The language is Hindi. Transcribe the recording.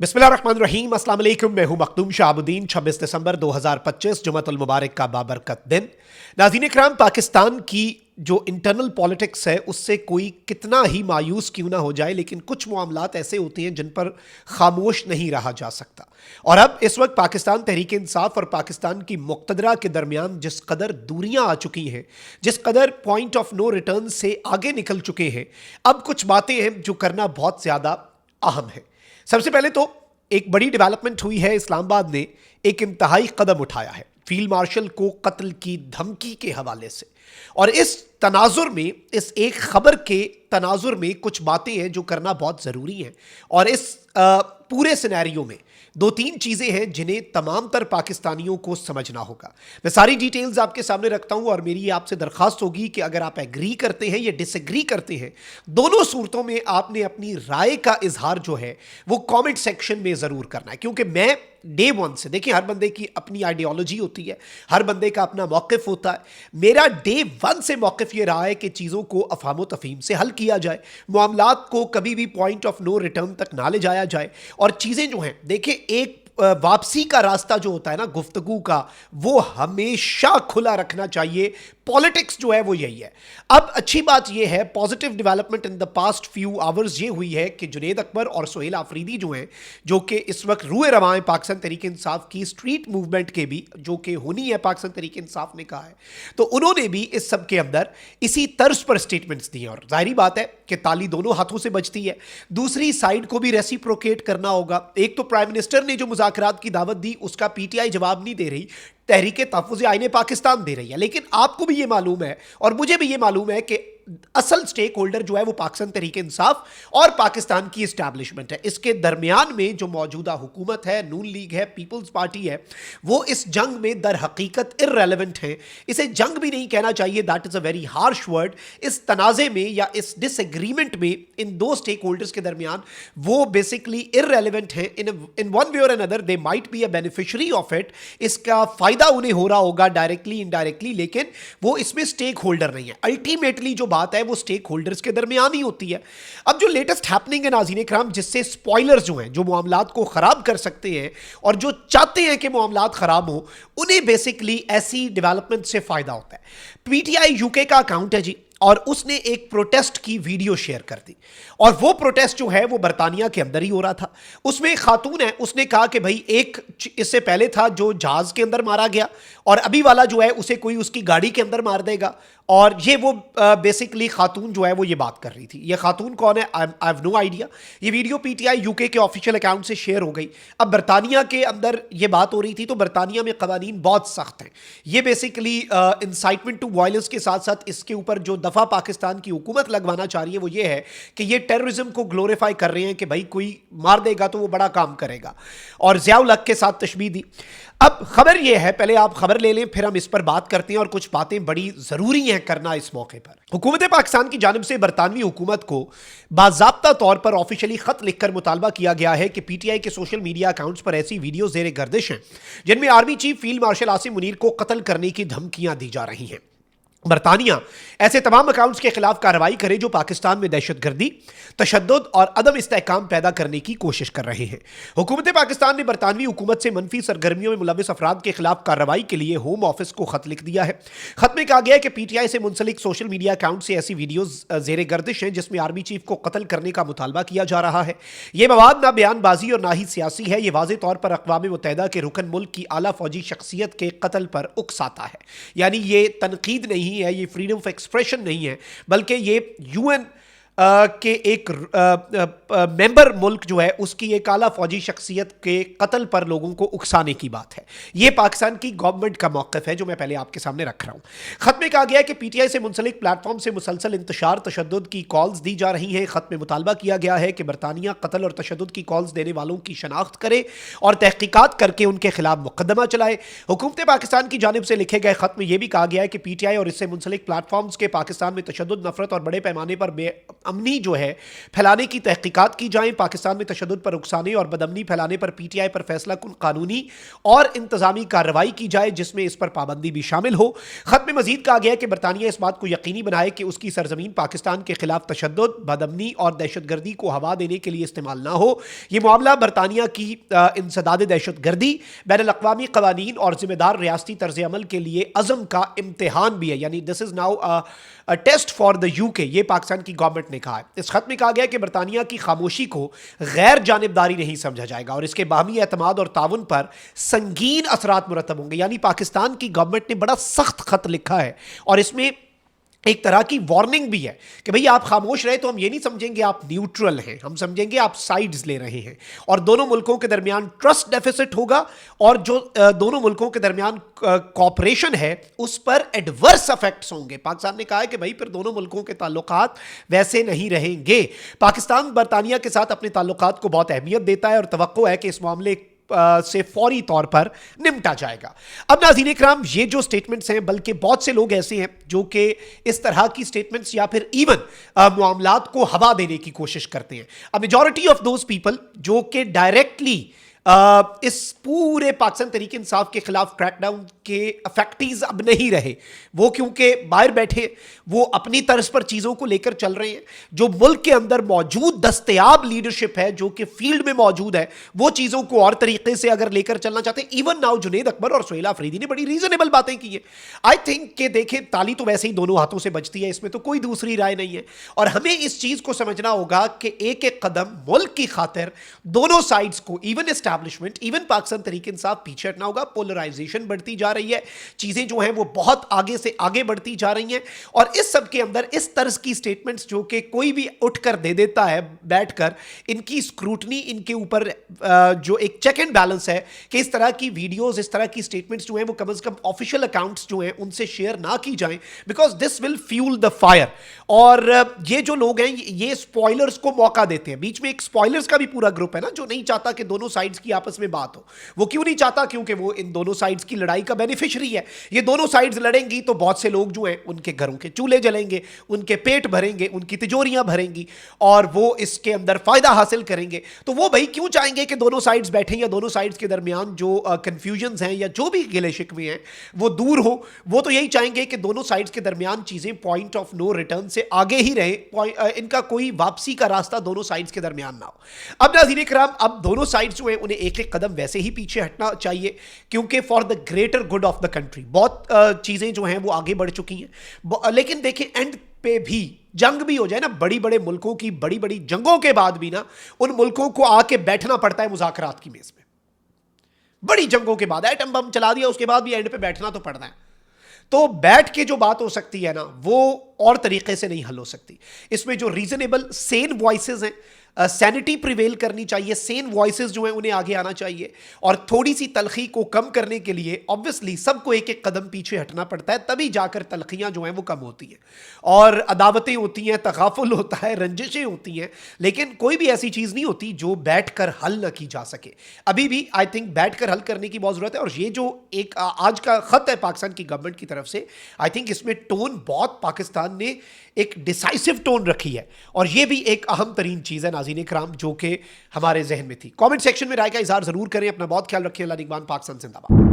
बिस्मिल्लाहिर्रहमानिर्रहीम, अस्सलाम वालेकुम। मैं हूं मखदूम शाहबुद्दीन। 26 दिसंबर 2025 जुमातुल मुबारक का बाबरकत दिन। नाज़रीन इकराम, पाकिस्तान की जो इंटरनल पॉलिटिक्स है उससे कोई कितना ही मायूस क्यों ना हो जाए, लेकिन कुछ मामलात ऐसे होते हैं जिन पर खामोश नहीं रहा जा सकता। और अब इस वक्त पाकिस्तान तहरीक इंसाफ और पाकिस्तान की मुक़्तदरा के दरमियान जिस कदर दूरियां आ चुकी हैं, जिस कदर पॉइंट ऑफ नो रिटर्न से आगे निकल चुके हैं, अब कुछ बातें हैं जो करना बहुत ज़्यादा अहम है। सबसे पहले तो एक बड़ी डेवलपमेंट हुई है। इस्लामाबाद ने एक इंतहाई कदम उठाया है फील्ड मार्शल को कत्ल की धमकी के हवाले से। और इस तनाजुर में, इस एक खबर के तनाजुर में कुछ बातें हैं जो करना बहुत ज़रूरी है। और इस पूरे सिनेरियो में दो तीन चीज़ें हैं जिन्हें तमाम तर पाकिस्तानियों को समझना होगा। मैं सारी डिटेल्स आपके सामने रखता हूं और मेरी आपसे दरख्वास्त होगी कि अगर आप एग्री करते हैं या डिसएग्री करते हैं, दोनों सूरतों में आपने अपनी राय का इजहार जो है वो कमेंट सेक्शन में ज़रूर करना है। क्योंकि मैं डे वन से, देखिए, हर बंदे की अपनी आइडियोलॉजी होती है, हर बंदे का अपना मौक़िफ़ होता है। मेरा डे वन से मौक़िफ़ ये रहा है कि चीज़ों को अफ़हाम तफ़हीम से हल किया जाए, मामलात को कभी भी पॉइंट ऑफ नो रिटर्न तक ना ले जाया जाए। और चीज़ें जो हैं, देखिए, एक वापसी का रास्ता जो होता है ना गुफ्तगू का, वो हमेशा खुला रखना चाहिए। पॉलिटिक्स जो है वो यही है। अब अच्छी बात यह है, positive development in the past few hours ये हुई है कि जुनेद अकबर और सुहेल आफरीदी जो हैं, जो कि इस वक्त रूए रवां हैं पाकिस्तान तहरीक इंसाफ की स्ट्रीट मूवमेंट के भी, जो कि होनी है, पाकिस्तान तहरीक इंसाफ ने कहा है, तो उन्होंने भी इस सब के अंदर इसी तर्ज पर स्टेटमेंट्स दिए। और जाहिर बात है कि ताली दोनों हाथों से बजती है, दूसरी साइड को भी रेसिप्रोकेट करना होगा। एक तो प्राइम मिनिस्टर ने जो मुज़ाकरात की दावत दी उसका पीटीआई जवाब नहीं दे रही, तहरीक तहफ़्फ़ुज़ आईन पाकिस्तान दे रही है। लेकिन आपको भी ये मालूम है और मुझे भी ये मालूम है कि असल स्टेक होल्डर जो है वो पाकिस्तान तहरीक इंसाफ और पाकिस्तान की इस्टेब्लिशमेंट है। इसके दरमियान में जो मौजूदा हुकूमत है, नून लीग है, पीपल्स पार्टी है, वो इस जंग में दर हकीकत इर्रेलेवेंट है। इसे जंग भी नहीं कहना चाहिए, that is a very harsh word. इस तनाज़े में या इस डिसएग्रीमेंट में इन दो स्टेक होल्डर्स के दरमियान वो बेसिकली इर्रेलेवेंट है। इन वन वे और another they might be a beneficiary of it. इसका फ़ायदा उन्हें हो रहा होगा डायरेक्टली इनडायरेक्टली, लेकिन वो इसमें स्टेक होल्डर नहीं है। अल्टीमेटली जो बात है वो स्टेक होल्डर्स के दरमियान ही होती है। अब जो लेटेस्ट हैपनिंग है नाज़रीन इकराम, जिससे स्पॉयलर्स जो हैं, जो मामलात को ख़राब कर सकते हैं और जो चाहते हैं कि मामलात ख़राब हो, उन्हें बेसिकली ऐसी डेवलपमेंट से फ़ायदा होता है। पीटीआई यूके का अकाउंट है जी, और उसने एक प्रोटेस्ट की वीडियो शेयर कर दी। और वो प्रोटेस्ट जो है वो बरतानिया के अंदर ही हो रहा था। उसमें एक खातून है, उसने कहा कि भाई एक इससे पहले था जो जहाज के अंदर मारा गया, और अभी वाला जो है उसे कोई उसकी गाड़ी के अंदर मार देगा। और ये वो बेसिकली खातून जो है वो ये बात कर रही थी। ये खातून कौन है, आई हैव नो आइडिया। ये वीडियो पीटीआई यूके के ऑफिशियल अकाउंट से शेयर हो गई। अब बरतानिया के अंदर ये बात हो रही थी, तो बरतानिया में कवानीन बहुत सख्त हैं। ये बेसिकली इंसाइटमेंट टू वायलेंस के साथ साथ इसके ऊपर जो दफ़ा पाकिस्तान की हुकूमत लगवाना चाह रही है वो ये है कि ये टेररिज्म को ग्लोरीफाई कर रहे हैं कि भाई कोई मार देगा तो वो बड़ा काम करेगा, और ज़िया-उल हक के साथ तशबीह दी। अब खबर ये है, पहले आप खबर ले लें फिर हम इस पर बात करते हैं, और कुछ बातें बड़ी ज़रूरी हैं करना इस मौके पर। हुकूमत पाकिस्तान की जानिब से बरतानवी हुकूमत को बाज़ाब्ता तौर पर ऑफिशियली ख़त लिखकर मुतालबा किया गया है कि पीटीआई के सोशल मीडिया अकाउंट्स पर ऐसी वीडियो ज़ेर गर्दिश हैं जिनमें army chief field marshal Asim Munir को कत्ल करने की धमकियां दी जा रही हैं। बरतानिया ऐसे तमाम अकाउंट्स के खिलाफ कार्रवाई करे जो पाकिस्तान में दहशतगर्दी, तशद्दुद और अदम इस्तेहकाम पैदा करने की कोशिश कर रहे हैं। हुकूमत पाकिस्तान ने बरतानवी हुकूमत से मनफी सरगर्मियों में मुलविस अफराद के खिलाफ कार्रवाई के लिए होम ऑफिस को खत लिख दिया है। खत में कहा गया है कि पीटीआई से मुंसलिक सोशल मीडिया अकाउंट से ऐसी वीडियोज जेर गर्दिश हैं जिसमें आर्मी चीफ को कत्ल करने का मुतालबा किया जा रहा है। यह मवाद ना बयानबाजी और ना ही सियासी है। यह वाज़े तौर पर अक़वाम मुत्तहिदा के रुकन मुल्क की आला फौजी शख्सियत के कत्ल पर उकसाता है। यानी ये तनकीद नहीं है, ये फ्रीडम ऑफ एक्सप्रेशन नहीं है, बल्कि ये यूएन के एक मेंबर मुल्क जो है उसकी एक आला फौजी शख्सियत के कत्ल पर लोगों को उकसाने की बात है। यह पाकिस्तान की गवर्नमेंट का मौक़िफ़ है जो मैं पहले आपके सामने रख रहा हूँ। खत में कहा गया है कि पीटीआई से मुंसलिक प्लेटफॉर्म से मुसलसल इंतशार तशद्दुद की कॉल्स दी जा रही हैं। खत में मुतालबा किया गया है कि बरतानिया कत्ल और तशद्दुद की कॉल्स देने वालों की शनाख्त करे और तहकीकात करके उनके खिलाफ मुकदमा चलाए। हुकूमत पाकिस्तान की जानिब से लिखे गए खत में यह भी कहा गया है कि पीटीआई और इससे मुंसलिक प्लेटफॉर्म्स के पाकिस्तान में तशद्दुद, नफरत और बड़े पैमाने पर बदअमनी जो है फैलाने की तहकीकात की जाएं, पाकिस्तान में तशद्दुद पर उकसाने और बदअमनी फैलाने पर PTI पर फैसला कुन कानूनी और इंतजामी कार्रवाई की जाए जिसमें इस पर पाबंदी भी शामिल हो। खत में मजीद कहा गया है कि बरतानिया इस बात को यकीनी बनाए कि उसकी सरजमीन पाकिस्तान के खिलाफ तशद्दुद, बदअमनी और दहशतगर्दी को हवा देने के लिए इस्तेमाल ना हो। यह मामला बरतानिया की इंसदाद दहशतगर्दी, बैनुल अक़वामी क़वानीन और जिम्मेदार रियासती तर्ज अमल के लिए अज़म का इम्तिहान भी है, यानी this is now a test for the UK, ये पाकिस्तान की गवर्नमेंट ने कहा है। इस खत में कहा गया कि बरतानिया की खामोशी को गैर जानिबदारी नहीं समझा जाएगा और इसके बाहमी एतमाद और ताउन पर संगीन असरात मुरतब होंगे। यानी पाकिस्तान की गवर्नमेंट ने बड़ा सख्त खत लिखा है और इसमें एक तरह की वार्निंग भी है कि भाई आप खामोश रहे तो हम ये नहीं समझेंगे आप न्यूट्रल हैं, हम समझेंगे आप साइड्स ले रहे हैं और दोनों मुल्कों के दरमियान ट्रस्ट डेफिसिट होगा और जो दोनों मुल्कों के दरमियान कॉपरेशन है उस पर एडवर्स इफेक्ट्स होंगे। पाकिस्तान ने कहा है कि भाई फिर दोनों मुल्कों के ताल्लुकात वैसे नहीं रहेंगे। पाकिस्तान बरतानिया के साथ अपने ताल्लुकात को बहुत अहमियत देता है और तवक्को है कि इस मामले से फौरी तौर पर निपटा जाएगा। अब नाज़रीन इकराम, ये जो स्टेटमेंट्स हैं, बल्कि बहुत से लोग ऐसे हैं जो कि इस तरह की स्टेटमेंट्स या फिर इवन मामलात को हवा देने की कोशिश करते हैं। A majority of those people जो कि डायरेक्टली इस पूरे पाकिस्तान तरीके इंसाफ के खिलाफ क्रैकडाउन के अफेक्टीज अब नहीं रहे, वो क्योंकि बाहर बैठे वो अपनी तर्ज पर चीज़ों को लेकर चल रहे हैं। जो मुल्क के अंदर मौजूद दस्तयाब लीडरशिप है जो कि फील्ड में मौजूद है वो चीज़ों को और तरीके से अगर लेकर चलना चाहते हैं। इवन नाउ जुनेद अकबर और सुहेल अफरीदी ने बड़ी रीजनेबल बातें की हैं। आई थिंक कि देखें, ताली तो वैसे ही दोनों हाथों से बजती है, इसमें तो कोई दूसरी राय नहीं है और हमें इस चीज़ को समझना होगा कि एक एक कदम मुल्क की खातिर दोनों साइड्स को, इवन एस्टैब्लिशमेंट, इवन पाकिस्तान तरीके इंसाफ, पीछे हटना होगा। पोलराइजेशन बढ़ती जा रही है, चीजें जो हैं वो बहुत आगे से आगे बढ़ती जा रही हैं और इस सब के अंदर इस तरह की स्टेटमेंट्स जो कि कोई भी उठकर दे देता है बैठकर, इनकी स्क्रूटनी, इनके ऊपर जो एक चेक एंड बैलेंस है कि इस तरह की वीडियोस, इस तरह की स्टेटमेंट्स जो हैं वो कम से कम ऑफिशियल अकाउंट्स जो हैं उनसे शेयर ना की जाएं, because this will fuel the fire. और ये जो लोग हैं ये स्पॉयलर्स को मौका देते हैं। बीच में एक स्पॉयलर्स का भी पूरा ग्रुप है ना जो नहीं चाहता कि दोनों साइड्स की आपस में बात हो। वो क्यों नहीं चाहता? क्योंकि वो इन दोनों साइड्स की लड़ाई का बेनिफिशियरी है। ये दोनों साइड्स लड़ेंगी तो बहुत से लोग जो हैं उनके घरों के चूल्हे जलेंगे, उनके पेट भरेंगे, उनकी तिजोरियां भरेंगी और वो इसके अंदर फायदा हासिल करेंगे। तो वो भाई क्यों चाहेंगे कि दोनों साइड्स बैठें या दोनों साइड्स के दरमियान जो कंफ्यूजन्स हैं या जो भी गिले शिकवे हैं वो दूर हो। वो तो यही चाहेंगे कि दोनों साइड्स के दरमियान चीजें पॉइंट ऑफ नो रिटर्न से आगे ही रहे, इनका कोई वापसी का रास्ता दोनों साइड्स के दरमियान ना हो। अब नाज़रीन इकराम, अब दोनों साइड्स जो हैं उन्हें एक एक कदम वैसे ही पीछे हटना चाहिए क्योंकि for the greater good of the country बहुत चीजें जो हैं वो आगे बढ़ चुकी हैं। लेकिन देखें, एंड पे भी जंग भी हो जाए ना, बड़ी बड़े मुल्कों की बड़ी बड़ी जंगों के बाद भी ना उन मुल्कों को आके बैठना पड़ता है मुज़ाकरात की मेज में। बड़ी जंगों के बाद एटम बम चला दिया, उसके बाद भी एंड पे बैठना तो पड़ना है। तो बैठ के जो बात हो सकती है ना वो और तरीके से नहीं हल हो सकती। इसमें जो रीजनेबल सेन वॉइसेस हैं, सैनिटी प्रिवेल करनी चाहिए, सेन वॉइसेस जो हैं उन्हें आगे आना चाहिए और थोड़ी सी तलखी को कम करने के लिए ऑब्वियसली सबको एक एक कदम पीछे हटना पड़ता है, तभी जाकर तलखियां जो हैं वो कम होती हैं और अदावतें होती हैं, तगाफुल होता है, रंजिशें होती हैं, लेकिन कोई भी ऐसी चीज़ नहीं होती जो बैठ कर हल न की जा सके। अभी भी आई थिंक बैठ कर हल करने की बहुत ज़रूरत है और ये जो एक आज का ख़त है पाकिस्तान की गवर्नमेंट की तरफ से, आई थिंक इसमें टोन बहुत पाकिस्तान ने एक डिसाइसिव टोन रखी है और ये भी एक अहम तरीन चीज़ है नाज़रीन इकराम जो कि हमारे जहन में थी। कमेंट सेक्शन में राय का इजहार जरूर करें। अपना बहुत ख्याल रखें। अल्लाह निगहबान। पाकिस्तान जिंदाबाद।